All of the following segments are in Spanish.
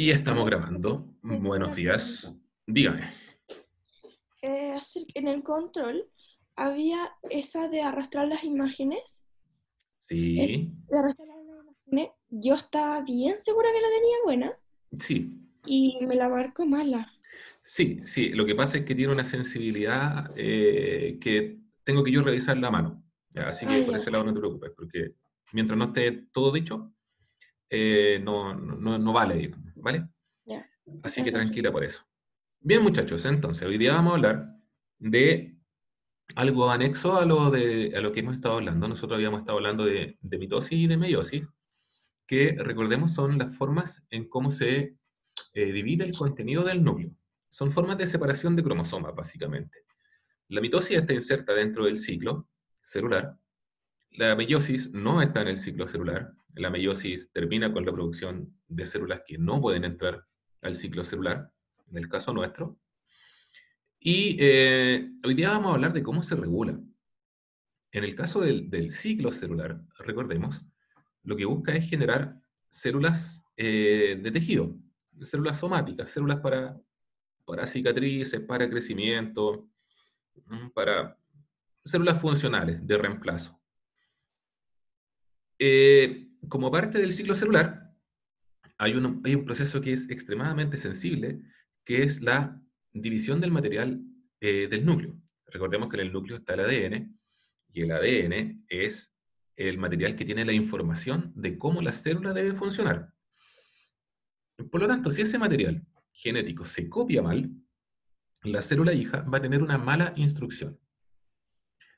Y estamos Hola, grabando. tengo Buenos una días. pregunta. Dígame. En el control había esa de arrastrar las imágenes. Es, Sí, de arrastrar las imágenes. Yo estaba bien segura que la tenía buena sí, y me la marcó mala. sí, sí. Lo que pasa es que tiene una sensibilidad que tengo que yo revisar la mano. Ya, así Ah, que por ya, ese lado no te preocupes, porque mientras no esté todo dicho, no vale, digamos, ¿vale? ya. Así que Entonces, tranquila por eso. Bien, muchachos, entonces, hoy día vamos a hablar de algo anexo a lo que hemos estado hablando. Nosotros habíamos estado hablando de mitosis y de meiosis, que recordemos son las formas en cómo se divide el contenido del núcleo. Son formas de separación de cromosomas, básicamente. La mitosis está inserta dentro del ciclo celular. La meiosis no está en el ciclo celular. La meiosis termina con la producción de células que no pueden entrar al ciclo celular, en el caso nuestro. Y hoy día vamos a hablar de cómo se regula. En el caso del ciclo celular, recordemos, lo que busca es generar células de tejido, células somáticas, células para cicatrices, para crecimiento, para células funcionales de reemplazo. Como parte del ciclo celular, hay un proceso que es extremadamente sensible, que es la división del material del núcleo. Recordemos que en el núcleo está el ADN, y el ADN es el material que tiene la información de cómo la célula debe funcionar. Por lo tanto, si ese material genético se copia mal, la célula hija va a tener una mala instrucción.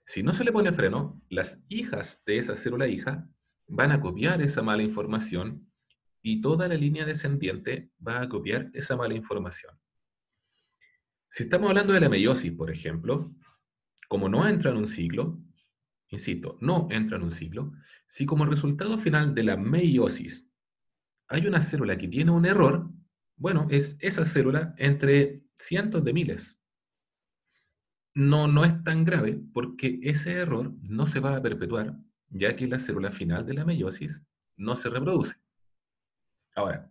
Si no se le pone freno, las hijas de esa célula hija van a copiar esa mala información y toda la línea descendiente va a copiar esa mala información. Si estamos hablando de la meiosis, por ejemplo, como no entra en un ciclo, insisto, no entra en un ciclo, si como resultado final de la meiosis hay una célula que tiene un error, bueno, es esa célula entre cientos de miles. No es tan grave porque ese error no se va a perpetuar, ya que la célula final de la meiosis no se reproduce. Ahora,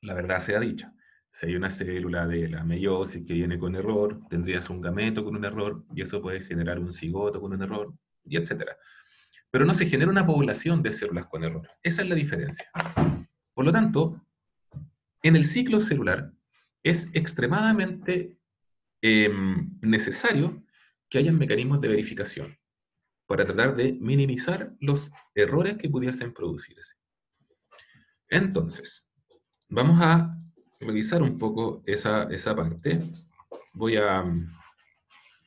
la verdad sea dicha, si hay una célula de la meiosis que viene con error, tendrías un gameto con un error, y eso puede generar un cigoto con un error, y etcétera. Pero no se genera una población de células con error. Esa es la diferencia. Por lo tanto, en el ciclo celular es extremadamente necesario que haya mecanismos de verificación para tratar de minimizar los errores que pudiesen producirse. Entonces, vamos a revisar un poco esa parte. Voy a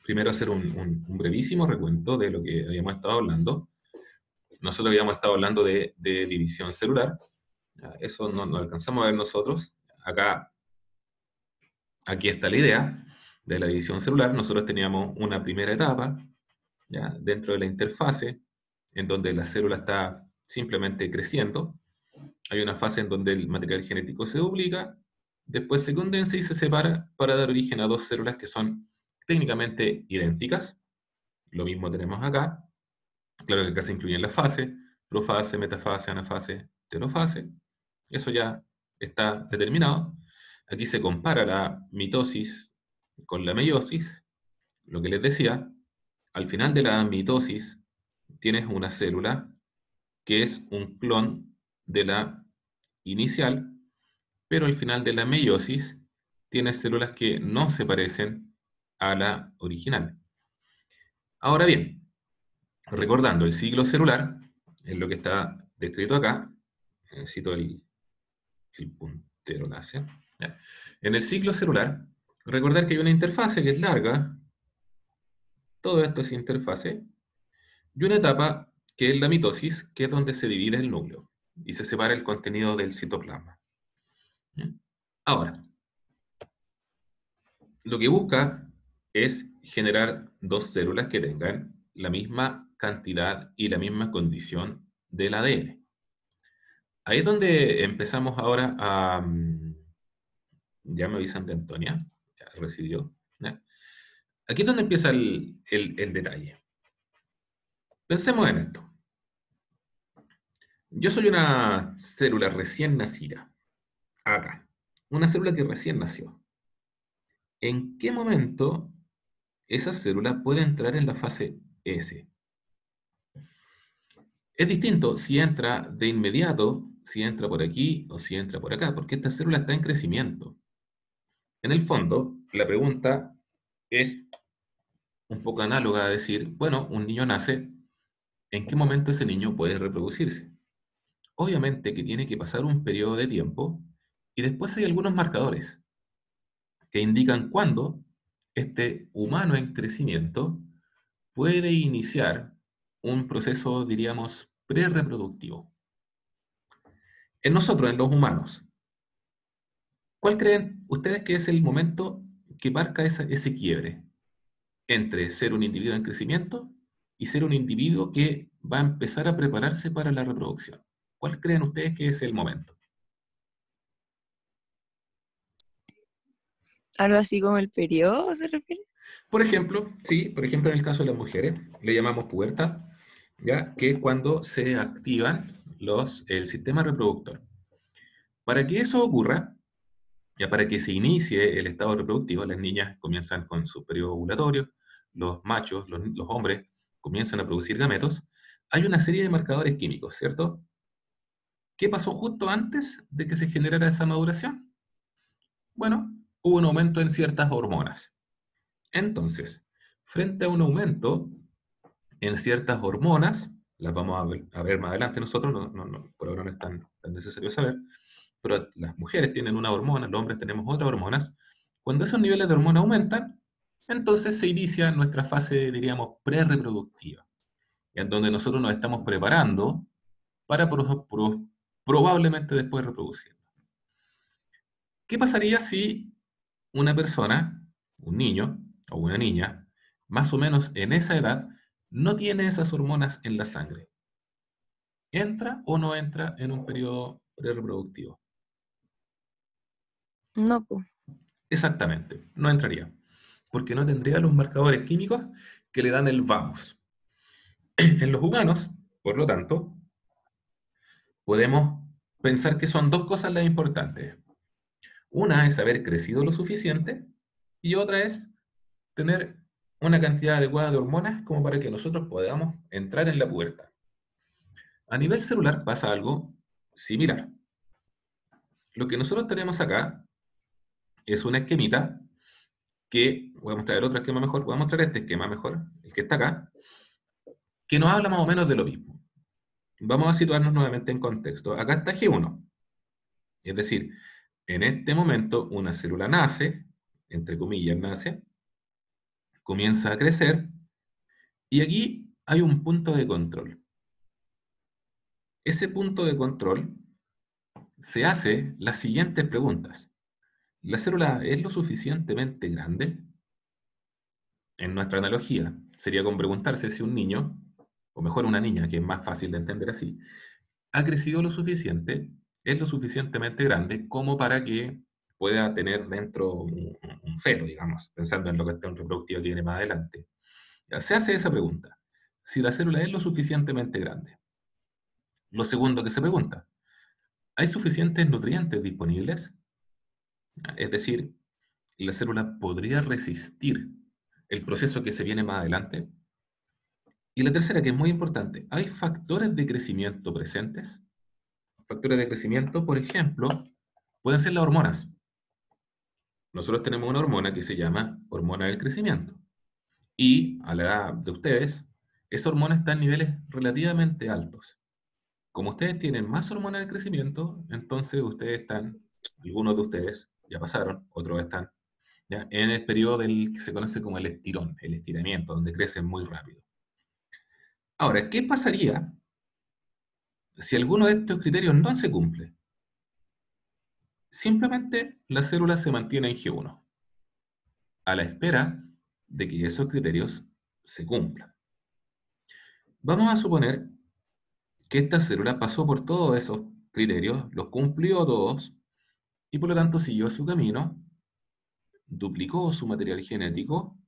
primero hacer un brevísimo recuento de lo que habíamos estado hablando. Nosotros habíamos estado hablando de división celular. Eso no alcanzamos a ver nosotros. Aquí está la idea de la división celular. Nosotros teníamos una primera etapa, ¿ya?, dentro de la interfase, en donde la célula está simplemente creciendo. Hay una fase en donde el material genético se duplica, después se condensa y se separa para dar origen a dos células que son técnicamente idénticas. Lo mismo tenemos acá. Claro que acá se incluyen las fases: profase, metafase, anafase, telofase. Eso ya está determinado. Aquí se compara la mitosis con la meiosis. Lo que les decía, al final de la mitosis tienes una célula que es un clon de la inicial, pero al final de la meiosis tienes células que no se parecen a la original. Ahora bien, recordando el ciclo celular, es lo que está descrito acá, necesito el puntero láser. ¿Ya? En el ciclo celular, recordar que hay una interfase que es larga, todo esto es interfase, y una etapa que es la mitosis, que es donde se divide el núcleo y se separa el contenido del citoplasma. ¿Ya? Ahora, lo que busca es generar dos células que tengan la misma cantidad y la misma condición del ADN. Ahí es donde empezamos ahora a... Ya me avisan de Antonia, ya recibió. ¿Ya? Aquí es donde empieza el detalle. Pensemos en esto. Yo soy una célula recién nacida. Acá. Una célula que recién nació. ¿En qué momento esa célula puede entrar en la fase S? Es distinto si entra de inmediato, si entra por aquí o si entra por acá, porque esta célula está en crecimiento. En el fondo, la pregunta es un poco análoga a decir, bueno, un niño nace, ¿en qué momento ese niño puede reproducirse? Obviamente que tiene que pasar un periodo de tiempo y después hay algunos marcadores que indican cuándo este humano en crecimiento puede iniciar un proceso, diríamos, prerreproductivo. En nosotros, en los humanos, ¿cuál creen ustedes que es el momento que marca ese quiebre entre ser un individuo en crecimiento y ser un individuo que va a empezar a prepararse para la reproducción? ¿Cuál creen ustedes que es el momento? ¿Algo así como el periodo se refiere? Por ejemplo, sí, por ejemplo en el caso de las mujeres, le llamamos pubertad, ¿ya? Que es cuando se activan el sistema reproductor. Para que eso ocurra, ya para que se inicie el estado reproductivo, las niñas comienzan con su periodo ovulatorio, los machos, los hombres, comienzan a producir gametos, hay una serie de marcadores químicos, ¿cierto? ¿Qué pasó justo antes de que se generara esa maduración? Bueno, hubo un aumento en ciertas hormonas. Entonces, frente a un aumento en ciertas hormonas, las vamos a ver más adelante nosotros, por ahora no es tan necesario saber, pero las mujeres tienen una hormona, los hombres tenemos otras hormonas. Cuando esos niveles de hormona aumentan, entonces se inicia nuestra fase, diríamos, prerreproductiva, en donde nosotros nos estamos preparando para probablemente después reproducir. ¿Qué pasaría si una persona, un niño o una niña, más o menos en esa edad, no tiene esas hormonas en la sangre? ¿Entra o no entra en un periodo prerreproductivo? No, pues. Exactamente, no entraría, porque no tendría los marcadores químicos que le dan el vamos. En los humanos, por lo tanto, podemos pensar que son dos cosas las importantes. Una es haber crecido lo suficiente y otra es tener una cantidad adecuada de hormonas como para que nosotros podamos entrar en la pubertad. A nivel celular pasa algo similar. Lo que nosotros tenemos acá es una esquemita que, voy a mostrar el otro esquema mejor, voy a mostrar este esquema mejor, el que está acá, que nos habla más o menos de lo mismo. Vamos a situarnos nuevamente en contexto. Acá está G1, es decir, en este momento una célula nace, entre comillas nace, comienza a crecer, y aquí hay un punto de control. Ese punto de control se hace las siguientes preguntas. ¿La célula es lo suficientemente grande? En nuestra analogía, sería como preguntarse si un niño, o mejor una niña, que es más fácil de entender así, ha crecido lo suficiente, es lo suficientemente grande como para que pueda tener dentro un feto, digamos, pensando en lo que cuestión reproductiva que viene más adelante. Ya, se hace esa pregunta, si la célula es lo suficientemente grande. Lo segundo que se pregunta, ¿hay suficientes nutrientes disponibles? Es decir, ¿la célula podría resistir el proceso que se viene más adelante? Y la tercera, que es muy importante, ¿hay factores de crecimiento presentes? Factores de crecimiento, por ejemplo, pueden ser las hormonas. Nosotros tenemos una hormona que se llama hormona del crecimiento. Y a la edad de ustedes, esa hormona está en niveles relativamente altos. Como ustedes tienen más hormona del crecimiento, entonces ustedes están, algunos de ustedes ya pasaron, otros están ya en el periodo del que se conoce como el estirón, el estiramiento, donde crecen muy rápido. Ahora, ¿qué pasaría si alguno de estos criterios no se cumple? Simplemente la célula se mantiene en G1, a la espera de que esos criterios se cumplan. Vamos a suponer que esta célula pasó por todos esos criterios, los cumplió todos, y por lo tanto siguió su camino, duplicó su material genético,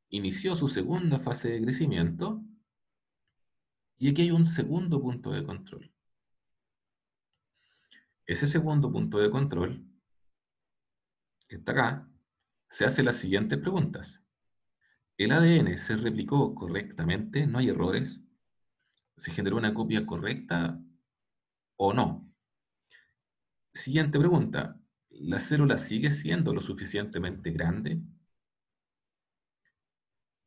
inició su segunda fase de crecimiento, y aquí hay un segundo punto de control. ese segundo punto de control, que está acá, se hace las siguientes preguntas. ¿El ADN se replicó correctamente? ¿No hay errores? ¿Se generó una copia correcta o no? Siguiente pregunta. ¿La célula sigue siendo lo suficientemente grande?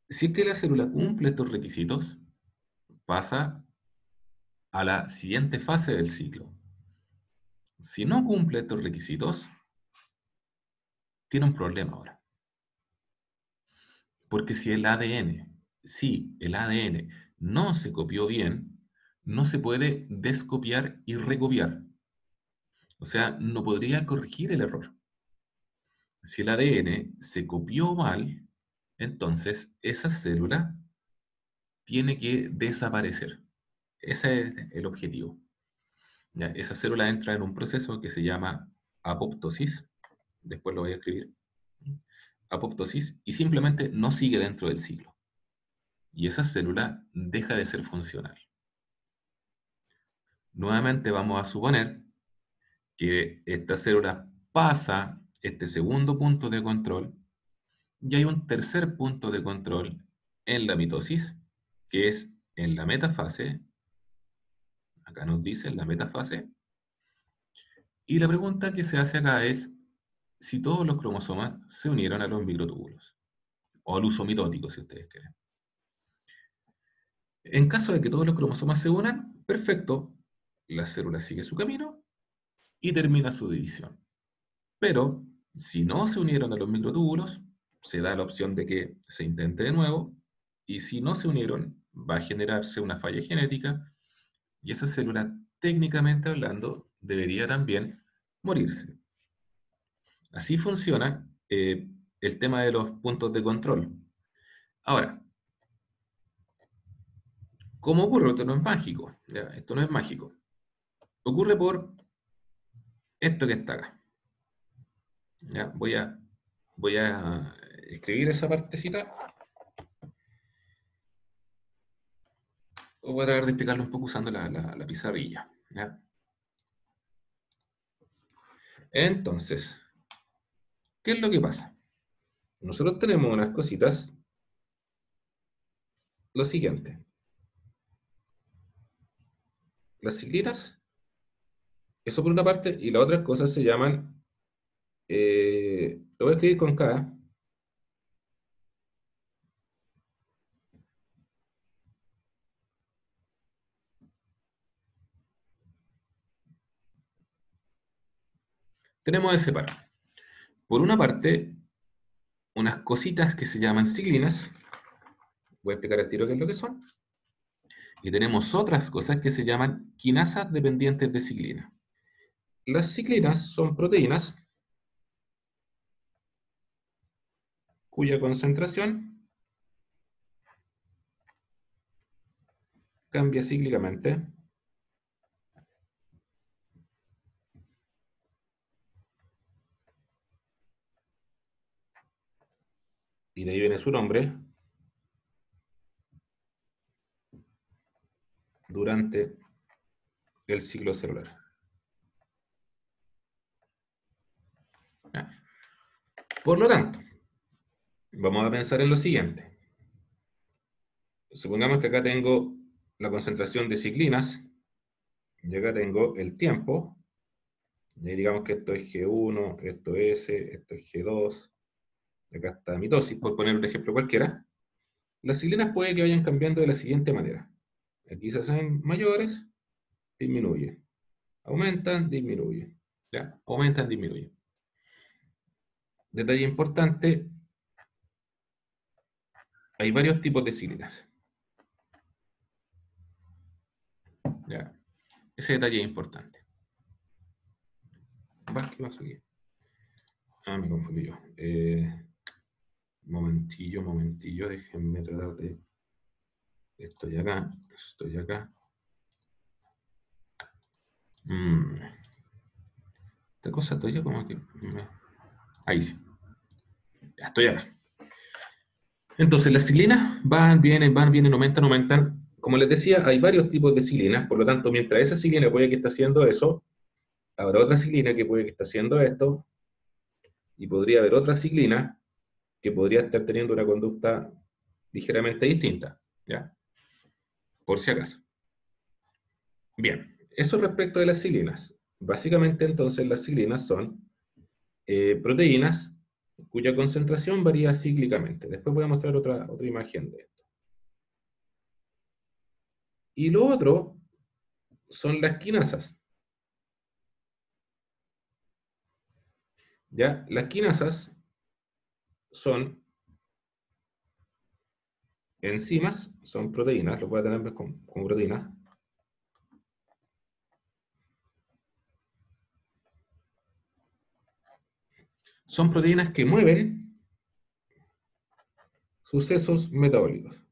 Si es que la célula cumple estos requisitos, pasa a la siguiente fase del ciclo. Si no cumple estos requisitos, tiene un problema ahora. Porque si el ADN no se copió bien, no se puede descopiar y recopiar. O sea, no podría corregir el error. Si el ADN se copió mal, entonces esa célula tiene que desaparecer. Ese es el objetivo. Ya, esa célula entra en un proceso que se llama apoptosis. Después lo voy a escribir. Apoptosis, y simplemente no sigue dentro del ciclo. Y esa célula deja de ser funcional. Nuevamente vamos a suponer que esta célula pasa este segundo punto de control y hay un tercer punto de control en la mitosis, que es en la metafase. Acá nos dice en la metafase. Y la pregunta que se hace acá es si todos los cromosomas se unieron a los microtúbulos, o al uso mitótico, si ustedes quieren. En caso de que todos los cromosomas se unan, perfecto, la célula sigue su camino y termina su división. Pero, si no se unieron a los microtúbulos, se da la opción de que se intente de nuevo, y si no se unieron, va a generarse una falla genética, y esa célula, técnicamente hablando, debería también morirse. Así funciona el tema de los puntos de control. Ahora, ¿cómo ocurre? Esto no es mágico. ¿Ya? Esto no es mágico. Ocurre por esto que está acá. ¿Ya? Voy a escribir esa partecita. Voy a tratar de explicarlo un poco usando la pizarrilla. ¿Ya? Entonces, ¿qué es lo que pasa? Nosotros tenemos unas cositas. Lo siguiente. Las ciclinas, eso por una parte, y las otras cosas se llaman, lo voy a escribir con K. Tenemos de separar. Por una parte, unas cositas que se llaman ciclinas. Voy a explicar al tiro qué es lo que son. Y tenemos otras cosas que se llaman quinasas dependientes de ciclina. Las ciclinas son proteínas cuya concentración cambia cíclicamente y de ahí viene su nombre durante el ciclo celular. Por lo tanto, vamos a pensar en lo siguiente. Supongamos que acá tengo la concentración de ciclinas, y acá tengo el tiempo, y digamos que esto es G1, esto es S, esto es G2, acá está mitosis, por poner un ejemplo cualquiera. Las ciclinas puede que vayan cambiando de la siguiente manera. Aquí se hacen mayores, disminuyen. Aumentan, disminuyen. ¿Ya? Aumentan, disminuyen. Detalle importante, hay varios tipos de ciclinas. ¿Ya? Ese detalle es importante. ¿Qué pasó aquí? Ah, me confundí yo. Momentillo, déjenme tratar de... Estoy acá. Esta cosa estoy yo como que... Ahí sí. Ya estoy acá. Entonces, las ciclinas van, vienen, aumentan. Como les decía, hay varios tipos de ciclinas, por lo tanto, mientras esa ciclina puede que esté haciendo eso, habrá otra ciclina que puede que esté haciendo esto, y podría haber otra ciclina que podría estar teniendo una conducta ligeramente distinta, ¿ya? Por si acaso. Bien, eso respecto de las ciclinas. Básicamente, entonces, las ciclinas son proteínas cuya concentración varía cíclicamente. Después voy a mostrar otra imagen de esto. Y lo otro son las quinasas. ¿Ya? Las quinasas son enzimas, son proteínas, lo voy a tener como proteínas. Son proteínas que mueven sucesos metabólicos.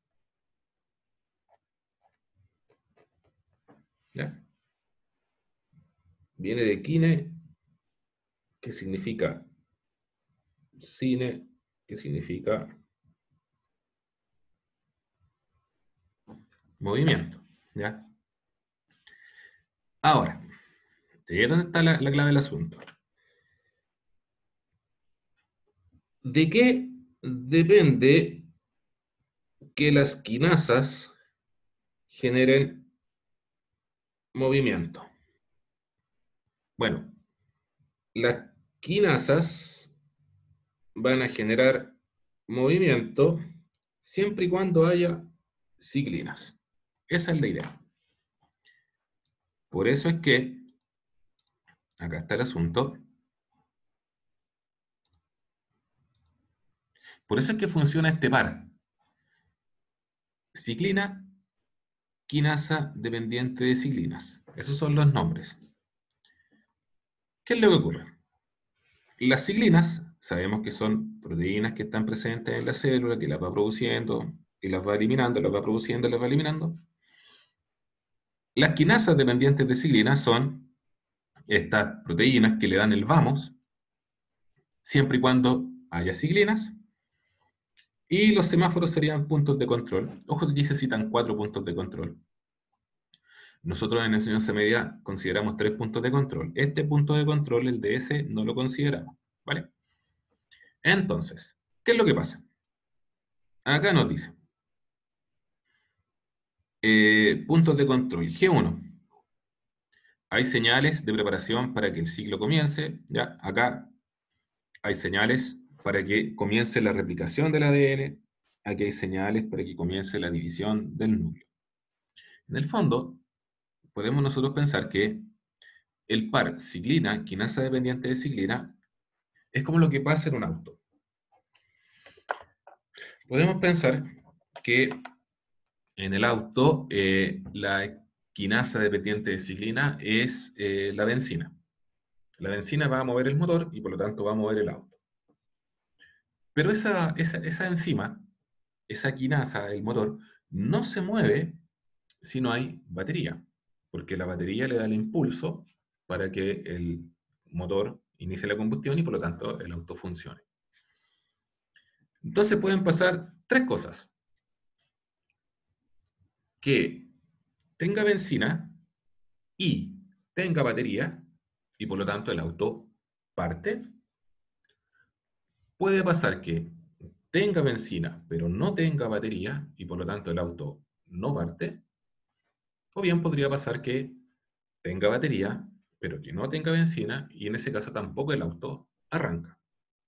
¿Ya? Viene de kine, que significa cine, que significa movimiento. ¿Ya? Ahora, ¿dónde está la clave del asunto? ¿De qué depende que las quinasas generen movimiento? Bueno, las quinasas van a generar movimiento siempre y cuando haya ciclinas. Esa es la idea. Por eso es que, acá está el asunto, por eso es que funciona este par. Ciclina, quinasa dependiente de ciclinas. Esos son los nombres. ¿Qué es lo que ocurre? Las ciclinas, sabemos que son proteínas que están presentes en la célula, que las va produciendo, y las va eliminando, las va produciendo, las va eliminando. Las quinasas dependientes de ciclinas son estas proteínas que le dan el vamos, siempre y cuando haya ciclinas, y los semáforos serían puntos de control. Ojo que aquí se citan 4 puntos de control. Nosotros en enseñanza media consideramos 3 puntos de control. Este punto de control, el de S, no lo consideramos, ¿vale? Entonces, ¿qué es lo que pasa? Acá nos dice, puntos de control, G1. Hay señales de preparación para que el ciclo comience, ¿ya? Acá hay señales para que comience la replicación del ADN, aquí hay señales para que comience la división del núcleo. En el fondo, podemos nosotros pensar que el par ciclina, quinasa dependiente de ciclina, es como lo que pasa en un auto. Podemos pensar que en el auto la quinasa dependiente de ciclina es la benzina. La benzina va a mover el motor y por lo tanto va a mover el auto. Pero esa enzima, esa quinasa, el motor, no se mueve si no hay batería, porque la batería le da el impulso para que el motor inicie la combustión y por lo tanto el auto funcione. Entonces pueden pasar 3 cosas. Que tenga benzina y tenga batería, y por lo tanto el auto parte. Puede pasar que tenga benzina, pero no tenga batería, y por lo tanto el auto no parte. O bien podría pasar que tenga batería, pero que no tenga benzina, y en ese caso tampoco el auto arranca.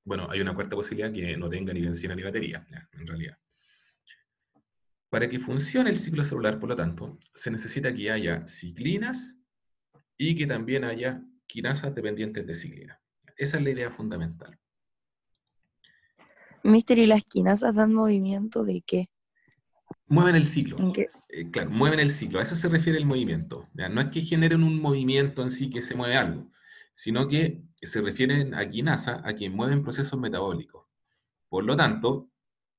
Bueno, hay una cuarta posibilidad que no tenga ni benzina ni batería, en realidad. Para que funcione el ciclo celular, por lo tanto, se necesita que haya ciclinas y que también haya quinasas dependientes de ciclina. Esa es la idea fundamental. Mister, ¿y las quinasas dan movimiento de qué? Mueven el ciclo. ¿En qué? Claro, mueven el ciclo. A eso se refiere el movimiento. ¿Ya? No es que generen un movimiento en sí que se mueve algo, sino que se refieren a quinasa, a quien mueven procesos metabólicos. Por lo tanto,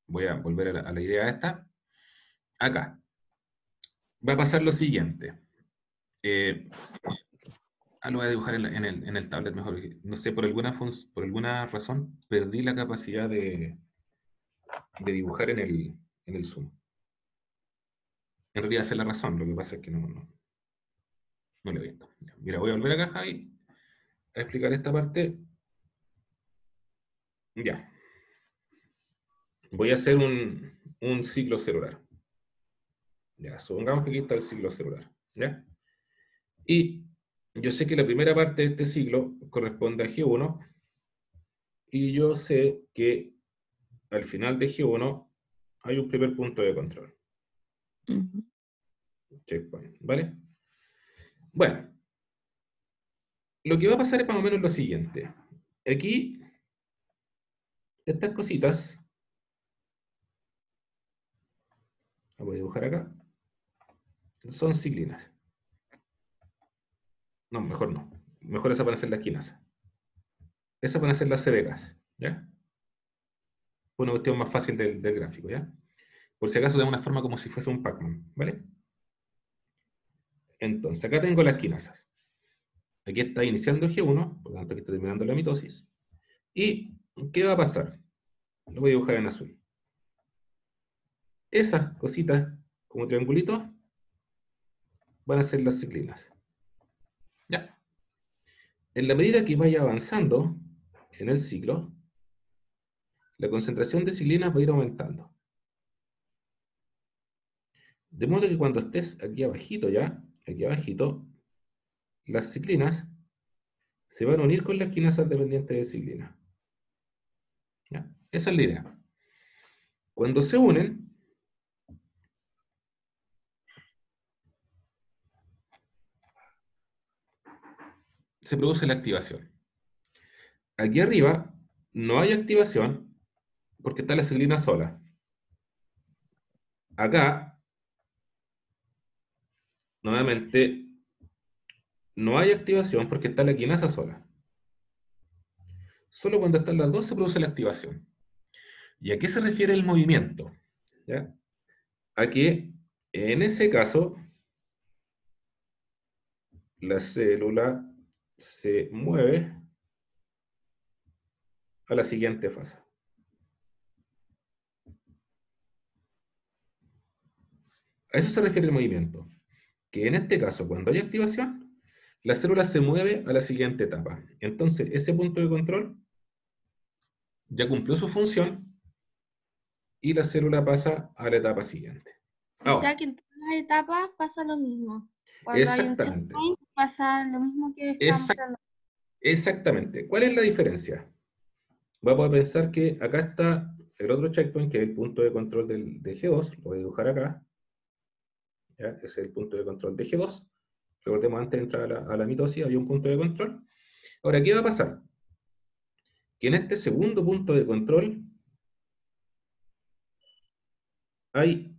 voy a volver a la idea esta. Acá va a pasar lo siguiente. Lo voy a dibujar en el tablet mejor. No sé, por alguna razón perdí la capacidad de dibujar en el Zoom. En realidad esa es la razón, lo que pasa es que no lo he visto. Mira, voy a volver acá, Javi. a explicar esta parte. Ya. Voy a hacer un ciclo celular. Ya, supongamos que aquí está el ciclo celular. ¿Ya? Y yo sé que la primera parte de este ciclo corresponde a G1, y yo sé que al final de G1 hay un primer punto de control. Checkpoint, ¿vale? Bueno, lo que va a pasar es más o menos lo siguiente. Aquí, estas cositas, la voy a dibujar acá, son ciclinas. No, mejor no. Mejor esas van a ser las quinasas. Esas van a ser las CDKs, ¿ya? Una cuestión más fácil del gráfico, ¿ya? Por si acaso de una forma como si fuese un Pac-Man, ¿vale? Entonces, acá tengo las quinasas. Aquí está iniciando G1, por lo tanto aquí está terminando la mitosis. ¿Y qué va a pasar? Lo voy a dibujar en azul. Esas cositas, como triangulitos, van a ser las ciclinas. Ya. En la medida que vaya avanzando en el ciclo, la concentración de ciclinas va a ir aumentando. De modo que cuando estés aquí abajito ya, aquí abajito, las ciclinas se van a unir con las quinasas dependientes de ciclina. ¿Ya? Esa es la idea. Cuando se unen, se produce la activación. Aquí arriba no hay activación porque está la ciclina sola. Acá, nuevamente, no hay activación porque está la quinasa sola. Solo cuando están las dos se produce la activación. ¿Y a qué se refiere el movimiento? ¿Ya? A que, en ese caso, la célula se mueve a la siguiente fase. A eso se refiere el movimiento. Que en este caso, cuando hay activación, la célula se mueve a la siguiente etapa. Entonces, ese punto de control ya cumplió su función y la célula pasa a la etapa siguiente. O sea que en todas las etapas pasa lo mismo. Cuando hay un Exactamente. checkpoint pasa lo mismo que está mostrando. Exactamente. ¿Cuál es la diferencia? Vamos a pensar que acá está el otro checkpoint, que es el punto de control de G2. Lo voy a dibujar acá. ¿Ya? Ese es el punto de control de G2. Recordemos, antes de entrar a la mitosis había un punto de control. Ahora, ¿qué va a pasar? Que en este segundo punto de control hay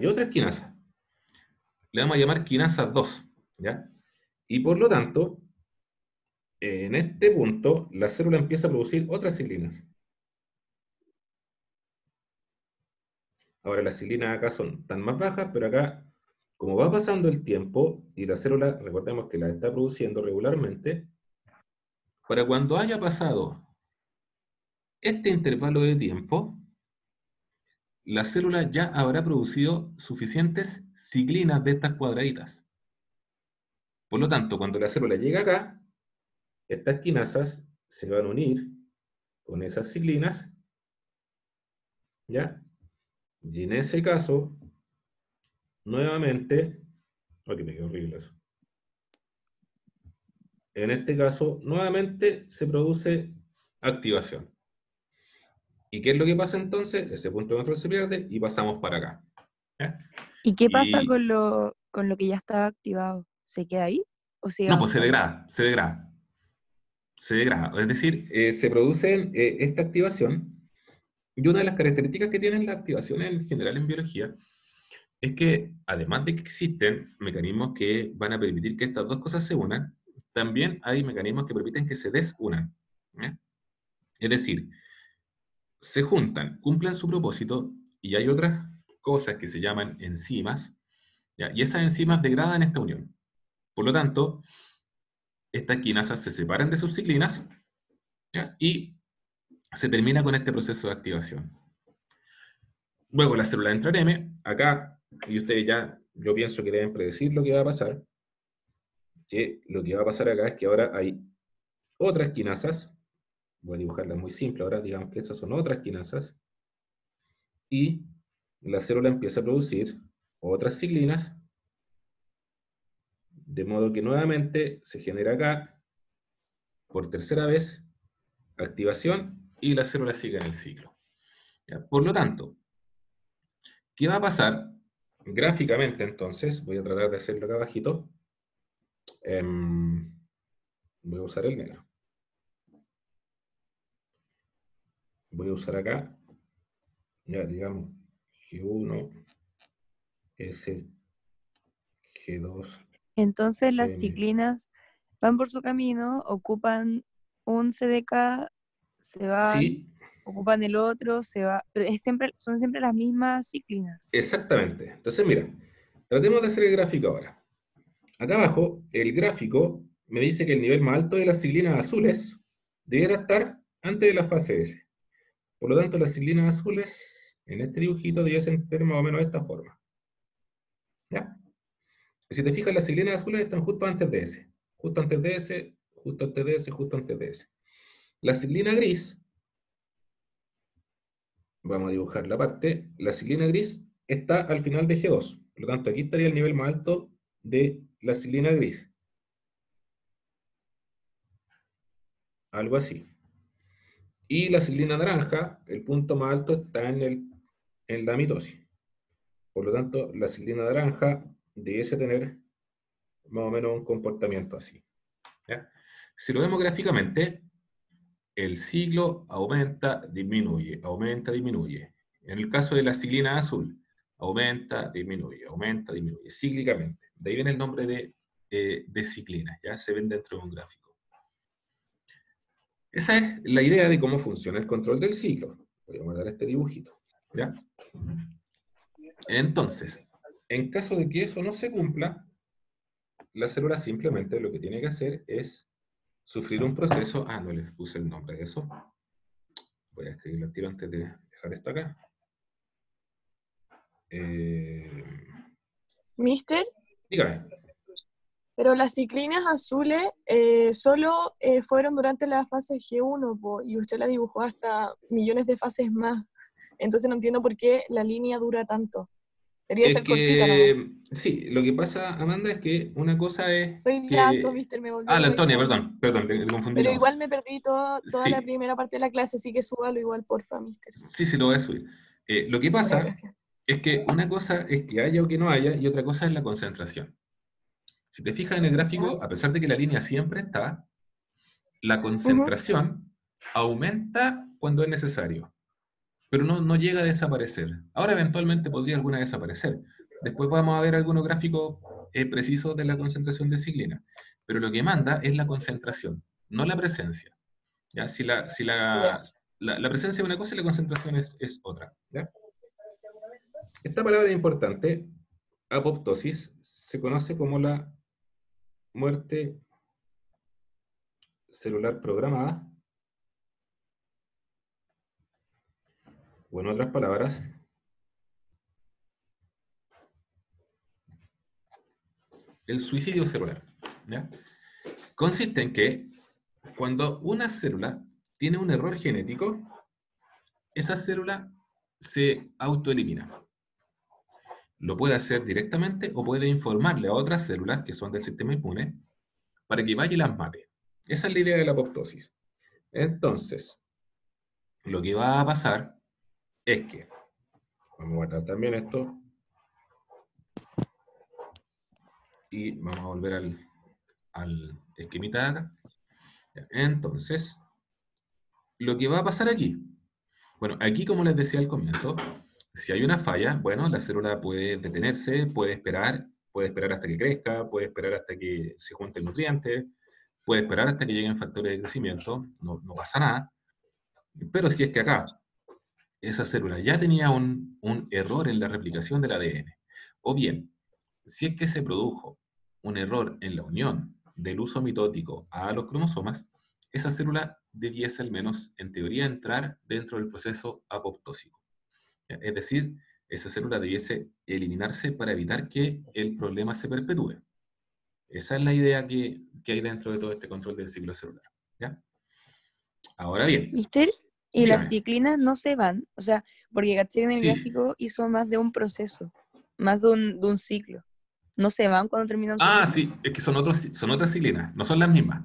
otra quinasa. Le vamos a llamar quinasa 2. ¿Ya? Y por lo tanto, en este punto, la célula empieza a producir otras ciclinas. Ahora las ciclinas acá están más bajas, pero acá, como va pasando el tiempo, y la célula, recordemos que la está produciendo regularmente, para cuando haya pasado este intervalo de tiempo, la célula ya habrá producido suficientes ciclinas de estas cuadraditas. Por lo tanto, cuando la célula llega acá, estas quinasas se van a unir con esas ciclinas, ¿ya? Y en ese caso, nuevamente, aquí me quedó horrible eso. En este caso, nuevamente se produce activación. ¿Y qué es lo que pasa entonces? Ese punto de control se pierde y pasamos para acá. ¿Ya? ¿Y qué pasa con lo que ya estaba activado? ¿Se queda ahí o sigue No, pues se avanzando? degrada, se degrada. Se degrada. Es decir, se produce esta activación. Y una de las características que tienen las activaciones en general en biología es que, además de que existen mecanismos que van a permitir que estas dos cosas se unan, también hay mecanismos que permiten que se desunan. ¿Ya? Es decir, se juntan, cumplen su propósito, y hay otras cosas que se llaman enzimas, ¿ya? Y esas enzimas degradan esta unión. Por lo tanto, estas quinasas se separan de sus ciclinas, ¿ya? Y se termina con este proceso de activación. Luego la célula entra en M, acá y ustedes ya, yo pienso que deben predecir lo que va a pasar, que lo que va a pasar acá es que ahora hay otras quinasas, voy a dibujarlas muy simple, ahora digamos que estas son otras quinasas, y la célula empieza a producir otras ciclinas, de modo que nuevamente se genera acá, por tercera vez, activación, y la célula sigue en el ciclo. ¿Ya? Por lo tanto, ¿qué va a pasar? Gráficamente, entonces, voy a tratar de hacerlo acá abajito. Voy a usar el negro. Voy a usar acá, ya digamos, G1, S, G2. Entonces las M. ciclinas van por su camino, ocupan un CDK, se van, Sí, ocupan el otro, se va, pero son siempre las mismas ciclinas. exactamente. Entonces, mira, tratemos de hacer el gráfico ahora. Acá abajo, el gráfico me dice que el nivel más alto de las ciclinas azules debiera estar antes de la fase S. Por lo tanto, las ciclinas azules, en este dibujito, debiesen tener más o menos de esta forma. ¿Ya? Y si te fijas, las ciclinas azules están justo antes de S. Justo antes de S, justo antes de S, justo antes de S. La ciclina gris, vamos a dibujar la parte, la ciclina gris está al final de G2. Por lo tanto, aquí estaría el nivel más alto de la ciclina gris. Algo así. Y la ciclina naranja, el punto más alto está en la mitosis. Por lo tanto, la ciclina naranja debiese tener más o menos un comportamiento así. ¿Ya? Si lo vemos gráficamente, el ciclo aumenta, disminuye, aumenta, disminuye. En el caso de la ciclina azul, aumenta, disminuye, cíclicamente. De ahí viene el nombre de ciclina, ya se ven dentro de un gráfico. Esa es la idea de cómo funciona el control del ciclo. Voy a guardar este dibujito. ¿Ya? Entonces, en caso de que eso no se cumpla, la célula simplemente lo que tiene que hacer es sufrir un proceso. No les puse el nombre de eso. Voy a escribirlo al tiro antes de dejar esto acá. Mister, Dígame. pero las ciclinas azules solo fueron durante la fase G1, y usted la dibujó hasta millones de fases más. Entonces no entiendo por qué la línea dura tanto. Debería Es ser cortita nomás. que, sí, lo que pasa, Amanda, es que una cosa es Estoy lento, que... mister, me volvió La loca. Antonia, perdón, le confundí Pero la voz. igual me perdí toda la Sí, primera parte de la clase, así que súbalo igual, porfa, mister. sí, lo voy a subir. Lo que Ya, pasa gracias. es que una cosa es que haya o que no haya, y otra cosa es la concentración. Si te fijas en el ¿Ya? gráfico, a pesar de que la línea siempre está, la Ujú. concentración aumenta cuando es necesario, pero no llega a desaparecer. Ahora eventualmente podría alguna desaparecer. Después vamos a ver algunos gráficos precisos de la concentración de ciclina. Pero lo que manda es la concentración, no la presencia. ¿Ya? Ya. La presencia es una cosa y la concentración es otra. ¿Ya? Esta palabra es importante. Apoptosis se conoce como la muerte celular programada, o en otras palabras, el suicidio celular. ¿Ya? Consiste en que cuando una célula tiene un error genético, esa célula se autoelimina. Lo puede hacer directamente o puede informarle a otras células que son del sistema inmune para que vaya y las mate. Esa es la idea de la apoptosis. Entonces, lo que va a pasar es que, vamos a guardar también esto, y vamos a volver al esquemita de acá. Entonces, lo que va a pasar aquí, bueno, aquí como les decía al comienzo, si hay una falla, bueno, la célula puede detenerse, puede esperar hasta que crezca, puede esperar hasta que se junte el nutriente, puede esperar hasta que lleguen factores de crecimiento, no pasa nada. Pero si es que acá esa célula ya tenía un error en la replicación del ADN, o bien, si es que se produjo un error en la unión del uso mitótico a los cromosomas, esa célula debiese al menos, en teoría, entrar dentro del proceso apoptósico. Es decir, esa célula debiese eliminarse para evitar que el problema se perpetúe. Esa es la idea que hay dentro de todo este control del ciclo celular. ¿Ya? Ahora bien, ¿Mister? Y las dígame. ciclinas no se van, o sea, porque caché en el Sí. gráfico hizo más de un proceso, más de un ciclo. No se van cuando terminan su Ah, ciclo. sí, es que son otras ciclinas, no son las mismas.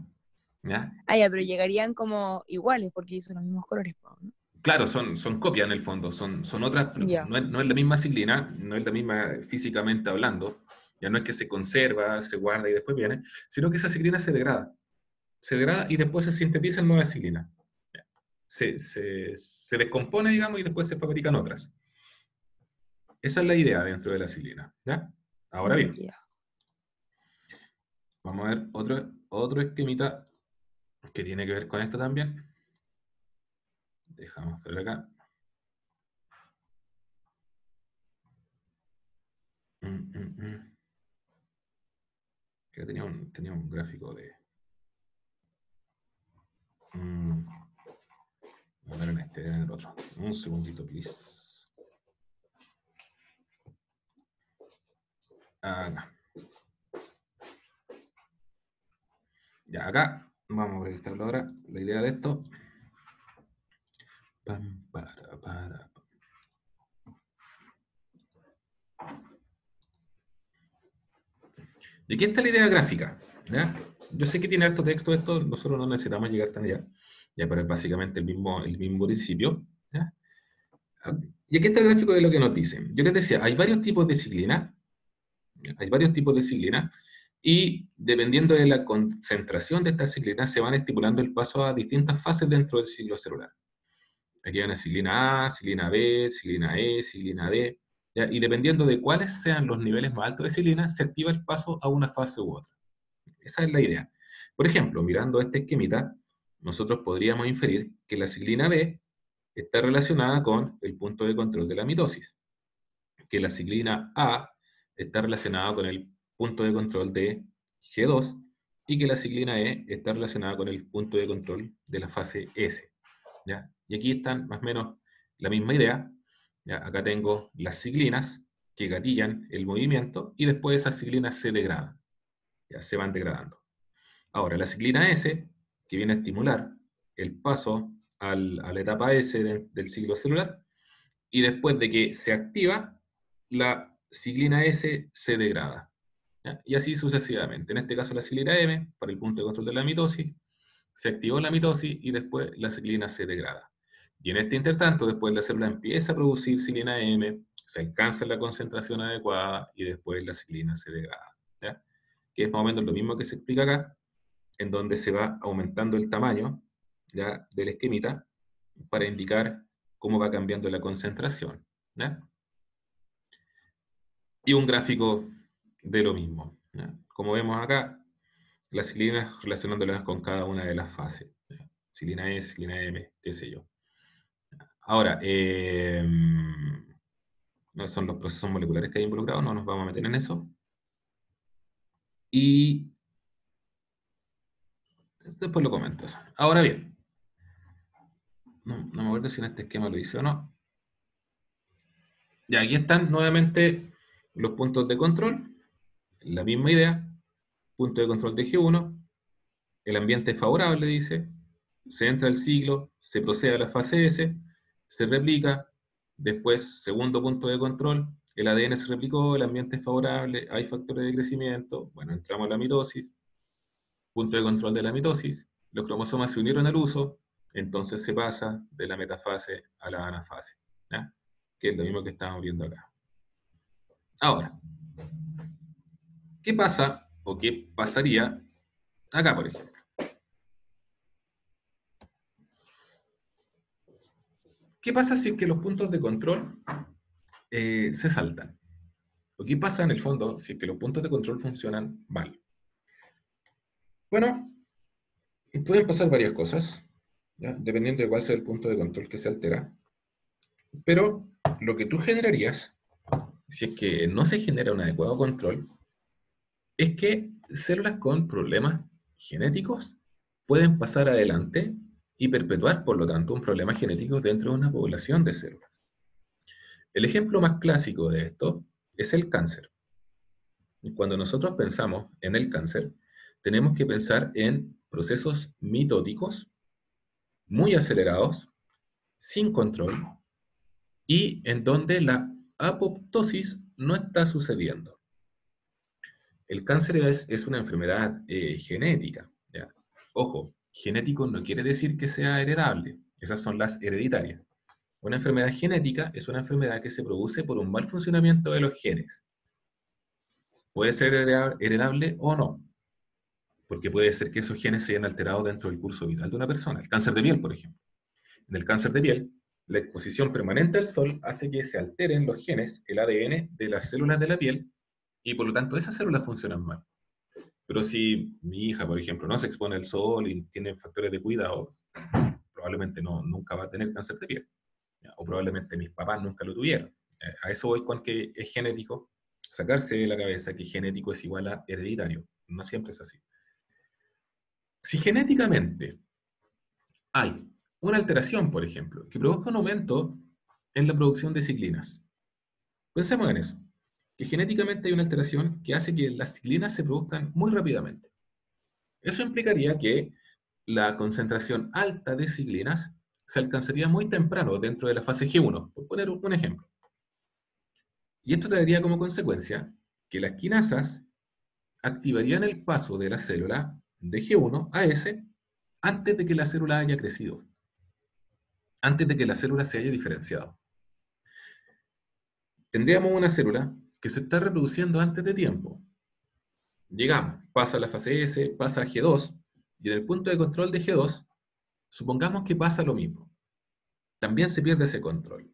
¿Ya? Ah, ya, pero llegarían como iguales porque hizo los mismos colores, ¿no? Claro, son copias en el fondo, son otras, Ya. no es la misma ciclina, no es la misma físicamente hablando, ya no es que se conserva, se guarda y después viene, sino que esa ciclina se degrada y después se sintetiza en nuevas ciclinas. Se descompone, digamos, y después se fabrican otras. Esa es la idea dentro de la ciclina. ¿Ya? Ahora bien, Ya. vamos a ver otro esquemita que tiene que ver con esto también. Dejamos ver acá. Que tenía un gráfico de... a ver en este, en el otro. Un segundito, please. Acá. Ya, acá. Vamos a proyectarlo ahora. La idea de esto. Para. Y aquí está la idea gráfica. ¿Ya? Yo sé que tiene harto texto esto, nosotros no necesitamos llegar tan allá. Ya, pero es básicamente el mismo principio. ¿Ya? Y aquí está el gráfico de lo que nos dicen. Yo les decía, hay varios tipos de ciclina. Hay varios tipos de ciclina. Y dependiendo de la concentración de estas ciclinas, se van estipulando el paso a distintas fases dentro del ciclo celular. Aquí hay una ciclina A, ciclina B, ciclina E, ciclina D. ¿Ya? Y dependiendo de cuáles sean los niveles más altos de ciclina, se activa el paso a una fase u otra. Esa es la idea. Por ejemplo, mirando este esquemita, nosotros podríamos inferir que la ciclina B está relacionada con el punto de control de la mitosis, que la ciclina A está relacionada con el punto de control de G2 y que la ciclina E está relacionada con el punto de control de la fase S. ¿Ya? Y aquí están más o menos la misma idea. ¿Ya? Acá tengo las ciclinas que gatillan el movimiento y después esas ciclinas se degradan. Ya se van degradando. Ahora, la ciclina S, que viene a estimular el paso a la etapa S del ciclo celular, y después de que se activa, la ciclina S se degrada. ¿Ya? Y así sucesivamente. En este caso la ciclina M, para el punto de control de la mitosis, se activó la mitosis y después la ciclina se degrada. Y en este intertanto, después la célula empieza a producir ciclina M, se alcanza la concentración adecuada y después la ciclina se degrada. ¿Ya? Que es más o menos lo mismo que se explica acá, en donde se va aumentando el tamaño, ¿ya?, del esquemita para indicar cómo va cambiando la concentración. ¿Ya? Y un gráfico de lo mismo. ¿Ya? Como vemos acá, las ciclinas relacionándolas con cada una de las fases. ¿Ya? Ciclina E, ciclina M, qué sé yo. Ahora, no son los procesos moleculares que hay involucrados, no nos vamos a meter en eso. Y después lo comento eso. Ahora bien, no me acuerdo si en este esquema lo hice o no. Ya, aquí están nuevamente los puntos de control, la misma idea, punto de control de G1, el ambiente es favorable, dice, se entra al ciclo, se procede a la fase S, se replica, después, segundo punto de control, el ADN se replicó, el ambiente es favorable, hay factores de crecimiento, bueno, entramos a la mitosis, punto de control de la mitosis, los cromosomas se unieron al uso, entonces se pasa de la metafase a la anafase, ¿ya? Que es lo mismo que estamos viendo acá. Ahora, ¿qué pasa o qué pasaría acá, por ejemplo? ¿Qué pasa si es que los puntos de control se saltan? ¿O qué pasa en el fondo si es que los puntos de control funcionan mal? Bueno, pueden pasar varias cosas, ¿ya?, dependiendo de cuál sea el punto de control que se altera. Pero lo que tú generarías, si es que no se genera un adecuado control, es que células con problemas genéticos pueden pasar adelante y perpetuar, por lo tanto, un problema genético dentro de una población de células. El ejemplo más clásico de esto es el cáncer. Y cuando nosotros pensamos en el cáncer, tenemos que pensar en procesos mitóticos muy acelerados, sin control, y en donde la apoptosis no está sucediendo. El cáncer es una enfermedad genética, ¿ya? Ojo, genético no quiere decir que sea heredable, esas son las hereditarias. Una enfermedad genética es una enfermedad que se produce por un mal funcionamiento de los genes. Puede ser heredable o no, porque puede ser que esos genes se hayan alterado dentro del curso vital de una persona. El cáncer de piel, por ejemplo. En el cáncer de piel, la exposición permanente al sol hace que se alteren los genes, el ADN de las células de la piel, y por lo tanto esas células funcionan mal. Pero si mi hija, por ejemplo, no se expone al sol y tiene factores de cuidado, probablemente nunca va a tener cáncer de piel. ¿Ya? O probablemente mis papás nunca lo tuvieron. A eso voy con que es genético. Sacarse de la cabeza que genético es igual a hereditario. No siempre es así. Si genéticamente hay una alteración, por ejemplo, que provoca un aumento en la producción de ciclinas. Pensemos en eso, que genéticamente hay una alteración que hace que las ciclinas se produzcan muy rápidamente. Eso implicaría que la concentración alta de ciclinas se alcanzaría muy temprano dentro de la fase G1, por poner un ejemplo. Y esto traería como consecuencia que las quinasas activarían el paso de la célula de G1 a S antes de que la célula haya crecido, antes de que la célula se haya diferenciado. Tendríamos una célula que se está reproduciendo antes de tiempo. Llegamos, pasa a la fase S, pasa a G2, y en el punto de control de G2, supongamos que pasa lo mismo. También se pierde ese control.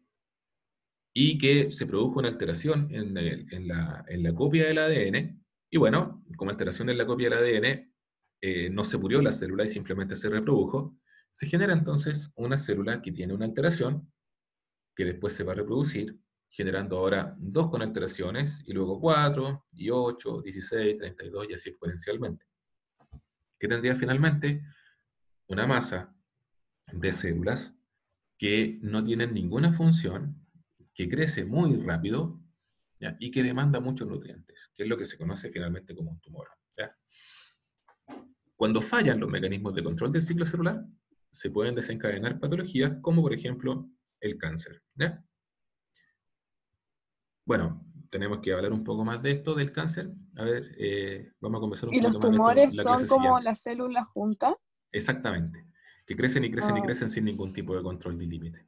Y que se produjo una alteración en la copia del ADN, y bueno, como alteración en la copia del ADN, no se murió la célula y simplemente se reprodujo, se genera entonces una célula que tiene una alteración, que después se va a reproducir, generando ahora 2 con alteraciones, y luego 4, y 8, 16, 32, y así exponencialmente. ¿Qué tendría finalmente? Una masa de células que no tienen ninguna función, que crece muy rápido, ¿ya? Y que demanda muchos nutrientes, que es lo que se conoce finalmente como un tumor, ¿ya? Cuando fallan los mecanismos de control del ciclo celular, se pueden desencadenar patologías como por ejemplo el cáncer, ¿ya? Bueno, tenemos que hablar un poco más de esto, del cáncer. A ver, vamos a conversar un ¿Y los poquito más de esto en tumores la son clase como siguiente. las células juntas? Exactamente. Que crecen y crecen y Ah, crecen sin ningún tipo de control de límite.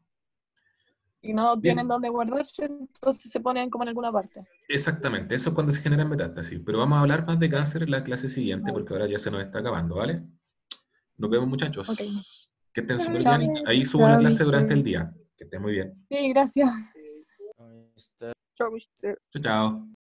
y no tienen Bien, dónde guardarse, entonces se ponen como en alguna parte. exactamente. Eso es cuando se generan metástasis. Pero vamos a hablar más de cáncer en la clase siguiente Vale. porque ahora ya se nos está acabando, ¿vale? Nos vemos, Ok. muchachos. Que estén súper Chao. bien. Ahí subo la Chao, clase durante mister. el día. Que estén muy bien. Sí, gracias. Ahí está. Chao, mister. Chao, chao.